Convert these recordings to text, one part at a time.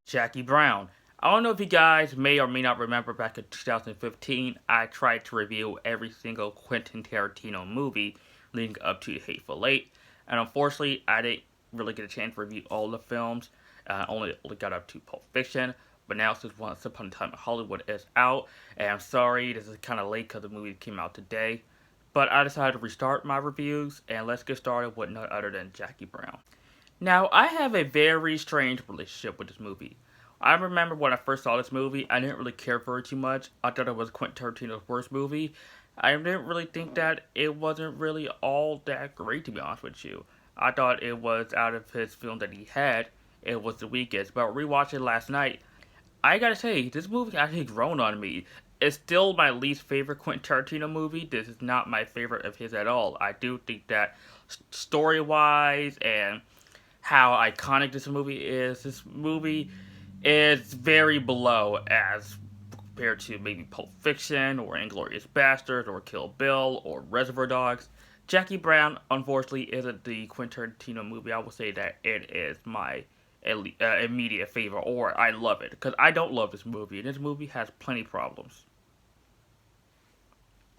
Jackie Brown. I don't know if you guys may or may not remember back in 2015, I tried to review every single Quentin Tarantino movie leading up to Hateful Eight, and unfortunately, I didn't really get a chance to review all the films. Only got up to Pulp Fiction, but now since Once Upon a Time in Hollywood is out, and I'm sorry this is kind of late because the movie came out today, but I decided to restart my reviews, and let's get started with none other than Jackie Brown. Now, I have a very strange relationship with this movie. I remember when I first saw this movie, I didn't really care for it too much. I thought it was Quentin Tarantino's worst movie. I didn't really think that it wasn't really all that great, to be honest with you. I thought it was, out of his film that he had, it was the weakest. But rewatching it last night, I gotta say, this movie actually grown on me. It's still my least favorite Quentin Tarantino movie. This is not my favorite of his at all. I do think that story wise and how iconic this movie is very below as compared to maybe Pulp Fiction or Inglourious Basterds or Kill Bill or Reservoir Dogs. Jackie Brown, unfortunately, isn't the Quentin Tarantino movie. I would say that it is my immediate favorite, or I love it, because I don't love this movie, and this movie has plenty of problems.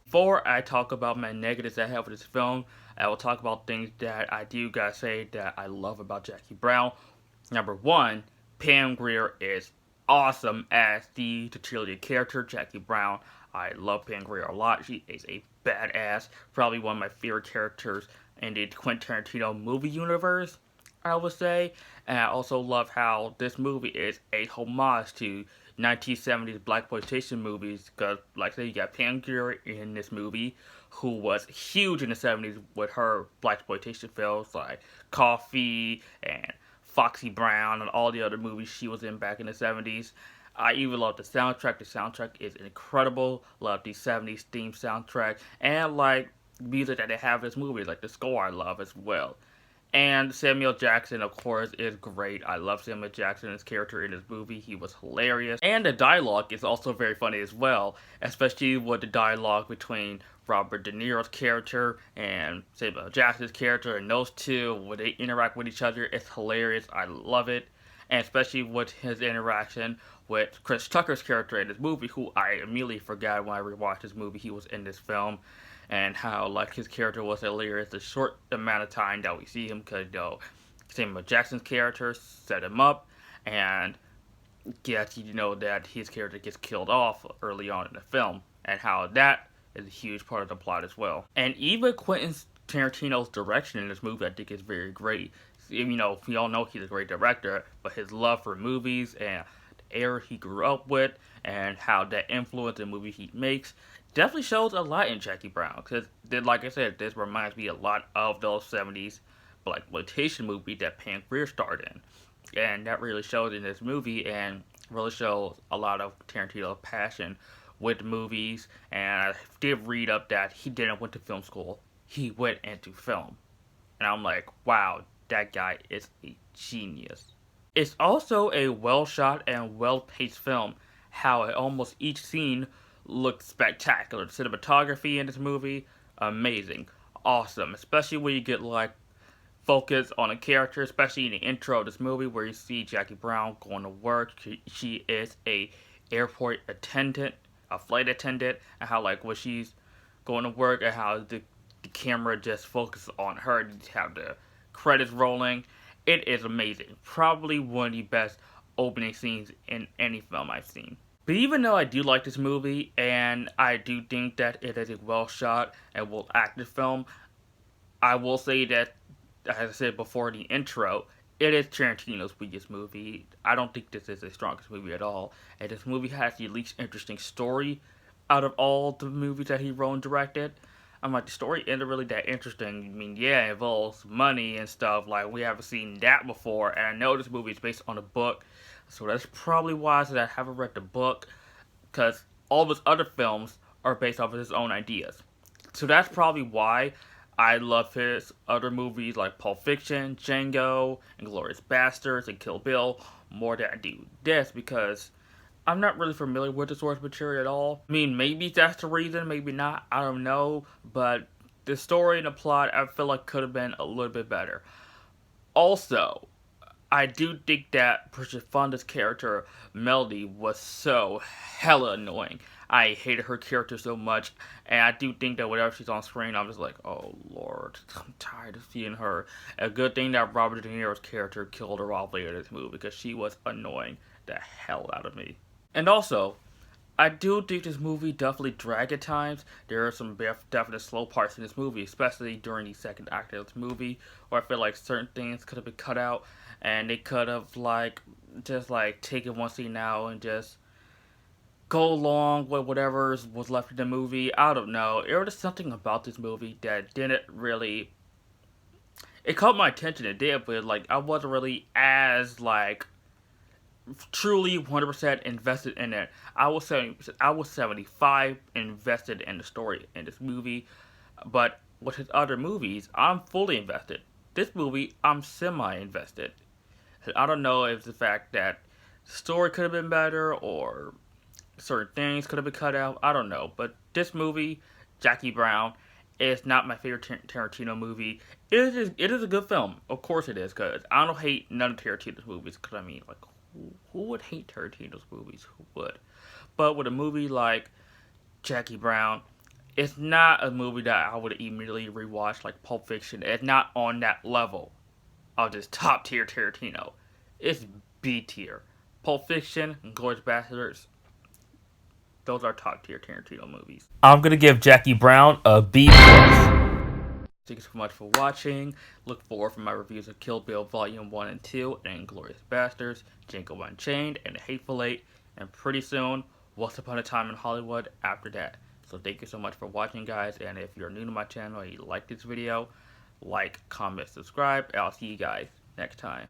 Before I talk about my negatives I have with this film, I will talk about things that I do gotta say that I love about Jackie Brown. Number one, Pam Grier is awesome as the cheerleader character, Jackie Brown. I love Pam Grier a lot. She is a badass. Probably one of my favorite characters in the Quentin Tarantino movie universe, I would say. And I also love how this movie is a homage to 1970s blaxploitation movies, because, like I said, you got Pam Grier in this movie, who was huge in the 70s with her blaxploitation films like Coffee and Foxy Brown and all the other movies she was in back in the 70s. I even love the soundtrack. The soundtrack is incredible. Love the 70s theme soundtrack. And like music that they have in this movie, like the score I love as well. And Samuel Jackson, of course, is great. I love Samuel Jackson's character in this movie. He was hilarious. And the dialogue is also very funny as well, especially with the dialogue between Robert De Niro's character and Samuel Jackson's character, and those two, when they interact with each other, it's hilarious. I love it. And especially with his interaction with Chris Tucker's character in this movie, who I immediately forgot when I rewatched this movie he was in this film, and how like his character was hilarious the short amount of time that we see him, because Samuel Jackson's character set him up and gets that his character gets killed off early on in the film, and how that is a huge part of the plot as well. And even Quentin Tarantino's direction in this movie I think is very great. We all know he's a great director, but his love for movies and the era he grew up with and how that influenced the movie he makes definitely shows a lot in Jackie Brown. Because, like I said, this reminds me a lot of those 70s blaxploitation movie that Pam Grier starred in. And that really shows in this movie, and really shows a lot of Tarantino's passion with movies. And I did read up that he didn't went to film school. He went into film. And I'm like, wow, that guy is a genius. It's also a well-shot and well-paced film. How almost each scene looks spectacular. The cinematography in this movie, amazing, awesome. Especially when you get like focus on a character, especially in the intro of this movie where you see Jackie Brown going to work. She is a airport attendant, a flight attendant, and how like when she's going to work and how the camera just focuses on her. You have the credits rolling. It is amazing. Probably one of the best opening scenes in any film I've seen. But even though I do like this movie, and I do think that it is a well shot and well acted film, I will say that, as I said before in the intro, it is Tarantino's weakest movie. I don't think this is his strongest movie at all. And this movie has the least interesting story out of all the movies that he wrote and directed. I'm like, the story isn't really that interesting. I mean, yeah, it involves money and stuff. Like, we haven't seen that before. And I know this movie is based on a book. So that's probably why I haven't read the book. Because all of his other films are based off of his own ideas. So that's probably why I love his other movies like Pulp Fiction, Django, Inglourious Basterds, and Kill Bill more than I do this, because I'm not really familiar with the source material at all. I mean, maybe that's the reason, maybe not, I don't know. But the story and the plot, I feel like could have been a little bit better. Also, I do think that Bridget Fonda's character, Melody, was so hella annoying. I hated her character so much, and I do think that whenever she's on screen, I'm just like, oh lord, I'm tired of seeing her. A good thing that Robert De Niro's character killed her off later in this movie, because she was annoying the hell out of me. And also, I do think this movie definitely dragged at times. There are some definite slow parts in this movie, especially during the second act of this movie, where I feel like certain things could have been cut out, and they could have just taken one scene now and just go along with whatever was left in the movie. I don't know. There was something about this movie that didn't really. It caught my attention. It did, but I wasn't really as truly 100% invested in it. I was 70%, I was 75 invested in the story in this movie, but with his other movies, I'm fully invested. This movie, I'm semi-invested. I don't know if it's the fact that the story could have been better or certain things could have been cut out. I don't know, but this movie, Jackie Brown, is not my favorite Tarantino movie. It is a good film, of course it is, because I don't hate none of Tarantino's movies. Because I mean, who would hate Tarantino's movies? Who would? But with a movie like Jackie Brown, it's not a movie that I would immediately rewatch like Pulp Fiction. It's not on that level of just top tier Tarantino. It's B tier. Pulp Fiction and Glorious Bastards, those are top tier Tarantino movies. I'm gonna give Jackie Brown a B plus. Thank you so much for watching. Look forward for my reviews of Kill Bill Volume 1 and 2, and Glorious Bastards, Django Unchained, and The Hateful Eight, and pretty soon, Once Upon a Time in Hollywood after that. So thank you so much for watching, guys, and if you're new to my channel and you like this video, like, comment, subscribe, and I'll see you guys next time.